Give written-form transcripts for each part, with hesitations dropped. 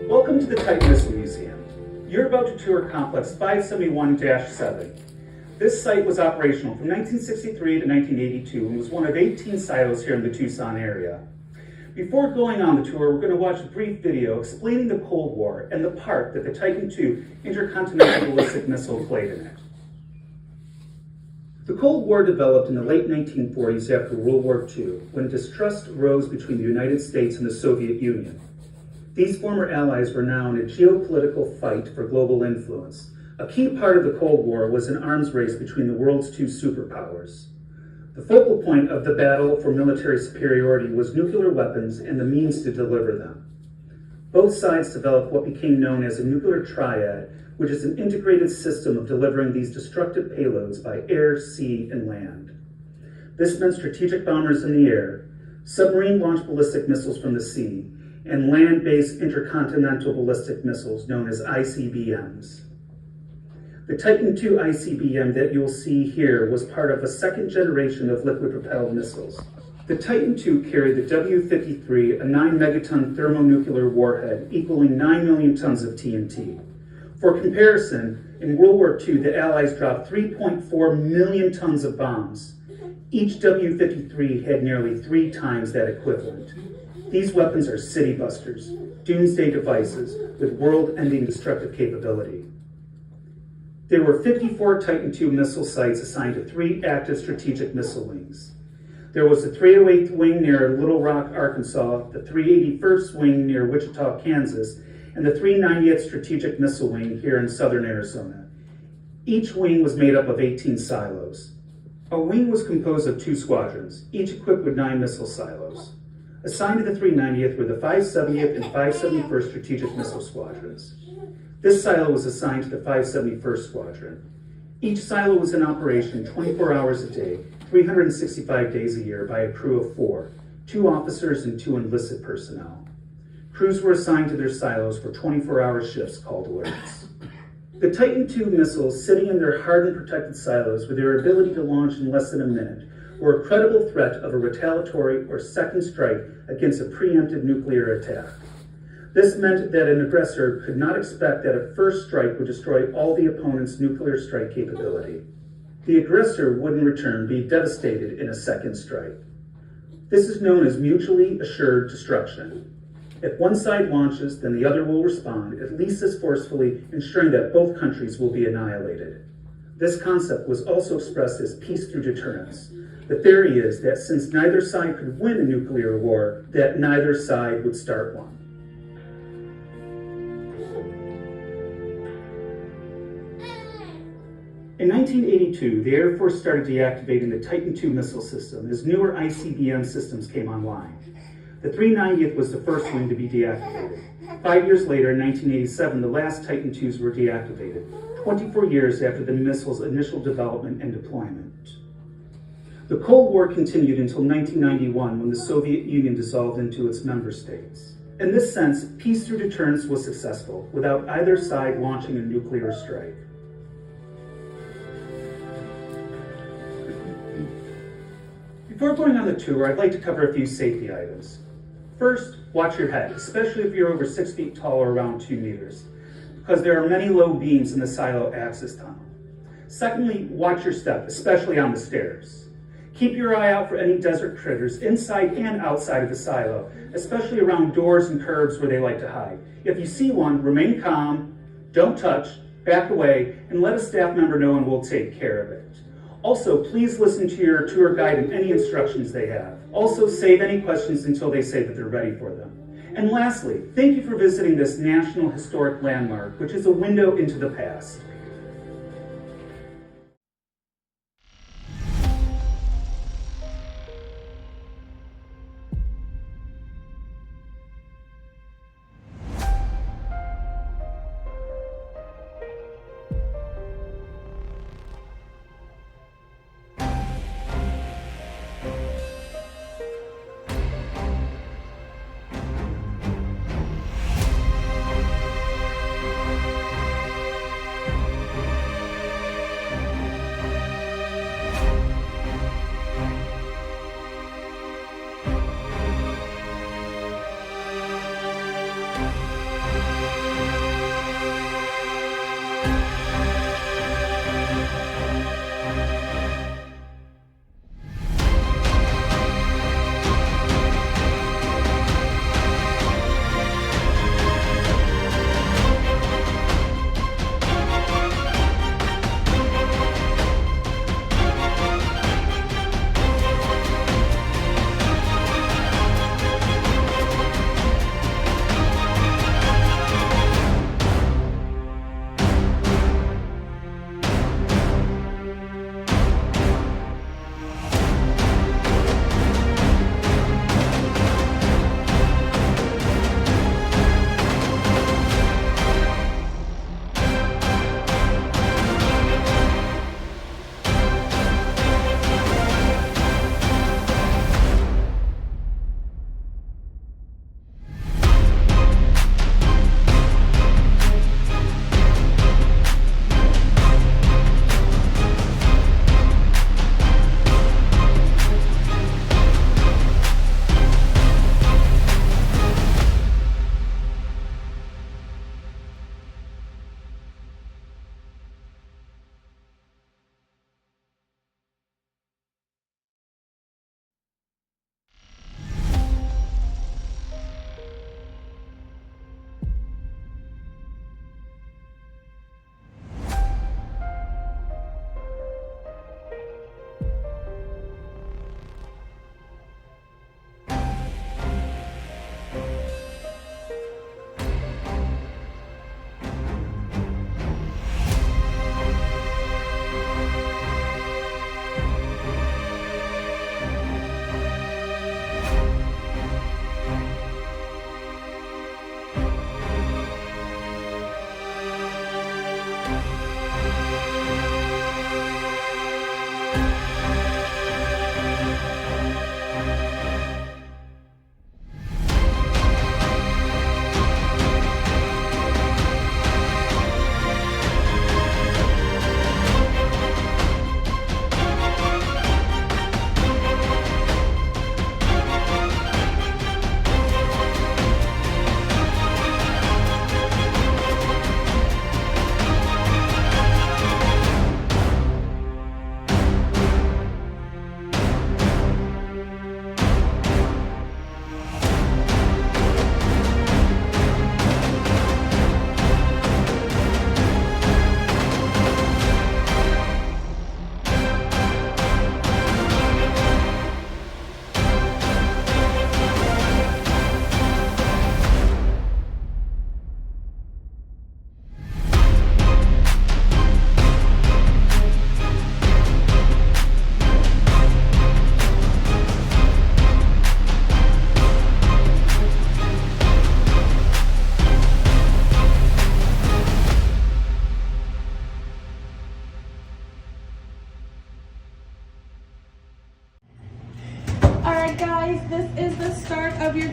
Welcome to the Titan Missile Museum. You're about to tour Complex 571-7. This site was operational from 1963 to 1982 and was one of 18 silos here in the Tucson area. Before going on the tour, we're going to watch a brief video explaining the Cold War and the part that the Titan II intercontinental ballistic missile played in it. The Cold War developed in the late 1940s after World War II, when distrust rose between the United States and the Soviet Union. These former allies were now in a geopolitical fight for global influence. A key part of the Cold War was an arms race between the world's two superpowers. The focal point of the battle for military superiority was nuclear weapons and the means to deliver them. Both sides developed what became known as a nuclear triad, which is an integrated system of delivering these destructive payloads by air, sea, and land. This meant strategic bombers in the air, submarine-launched ballistic missiles from the sea, and land-based intercontinental ballistic missiles known as ICBMs. The Titan II ICBM that you'll see here was part of a second generation of liquid-propelled missiles. The Titan II carried the W-53, a 9-megaton thermonuclear warhead equaling 9 million tons of TNT. For comparison, in World War II, the Allies dropped 3.4 million tons of bombs. Each W-53 had nearly 3 times that equivalent. These weapons are city busters, doomsday devices with world-ending destructive capability. There were 54 Titan II missile sites assigned to 3 active strategic missile wings. There was the 308th Wing near Little Rock, Arkansas, the 381st Wing near Wichita, Kansas, and the 390th Strategic Missile Wing here in southern Arizona. Each wing was made up of 18 silos. A wing was composed of 2 squadrons, each equipped with 9 missile silos. Assigned to the 390th were the 570th and 571st Strategic Missile Squadrons. This silo was assigned to the 571st Squadron. Each silo was in operation 24 hours a day, 365 days a year by a crew of 4, 2 officers and 2 enlisted personnel. Crews were assigned to their silos for 24-hour shifts called alerts. The Titan II missiles sitting in their hardened protected silos with their ability to launch in less than a minute were a credible threat of a retaliatory or second strike against a preemptive nuclear attack. This meant that an aggressor could not expect that a first strike would destroy all the opponent's nuclear strike capability. The aggressor would in return be devastated in a second strike. This is known as mutually assured destruction. If one side launches, then the other will respond, at least as forcefully, ensuring that both countries will be annihilated. This concept was also expressed as peace through deterrence. The theory is that since neither side could win a nuclear war, that neither side would start one. In 1982, the Air Force started deactivating the Titan II missile system as newer ICBM systems came online. The 390th was the first wing to be deactivated. 5 years later, in 1987, the last Titan IIs were deactivated, 24 years after the missile's initial development and deployment. The Cold War continued until 1991, when the Soviet Union dissolved into its member states. In this sense, peace through deterrence was successful, without either side launching a nuclear strike. Before going on the tour, I'd like to cover a few safety items. First, watch your head, especially if you're over 6 feet tall or around 2 meters, because there are many low beams in the silo access tunnel. Secondly, watch your step, especially on the stairs. Keep your eye out for any desert critters inside and outside of the silo, especially around doors and curbs where they like to hide. If you see one, remain calm, don't touch, back away, and let a staff member know and we'll take care of it. Also, please listen to your tour guide and any instructions they have. Also, save any questions until they say that they're ready for them. And lastly, thank you for visiting this National Historic Landmark, which is a window into the past.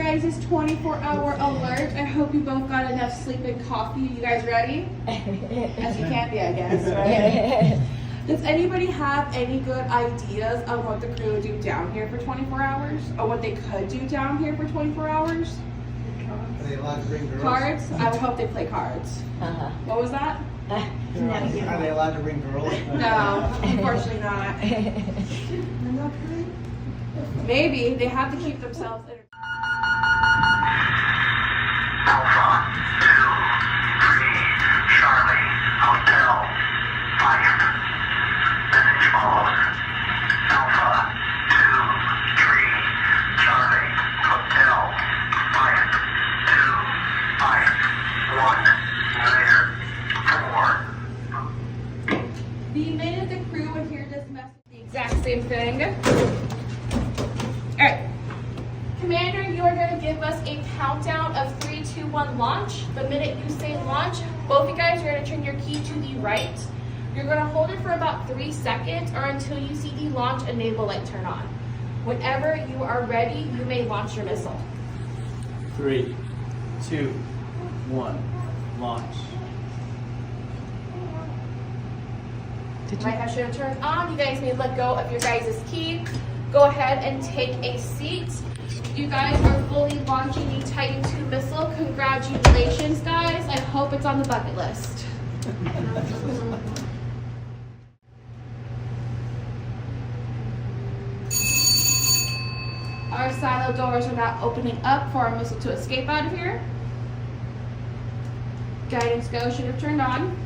guys' 24-hour alert. I hope you both got enough sleep and coffee. You guys ready? As you can be, I guess, right? Does anybody have any good ideas on what the crew would do down here for 24 hours? Or what they could do down here for 24 hours? Are they allowed to bring girls? Cards? I would hope they play cards. Uh-huh. What was that? Are they allowed to bring girls? No, unfortunately not. Maybe they have to keep themselves entertained. Alpha 2, 3, Charlie, Hotel, Fight. Message called. Alpha 2, 3, Charlie, Hotel, Fight. 2, 5, 1, later, 4. The minute the crew would hear this message, the exact same thing. Alright. Commander, you are going to give us a countdown of 3, 2, 1, launch. The minute you say launch, both of you guys are going to turn your key to the right. You're going to hold it for about 3 seconds or until you see the launch enable light turn on. Whenever you are ready, you may launch your missile. 3, 2, 1, launch. Light should have turned on. You guys may let go of your guys' key. Go ahead and take a seat. You guys are fully launching the Titan II missile. Congratulations, guys. I hope it's on the bucket list. Our silo doors are now opening up for our missile to escape out of here. Guidance go should have turned on.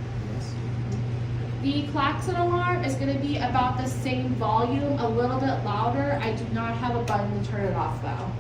The klaxon alarm is going to be about the same volume, a little bit louder. I do not have a button to turn it off though.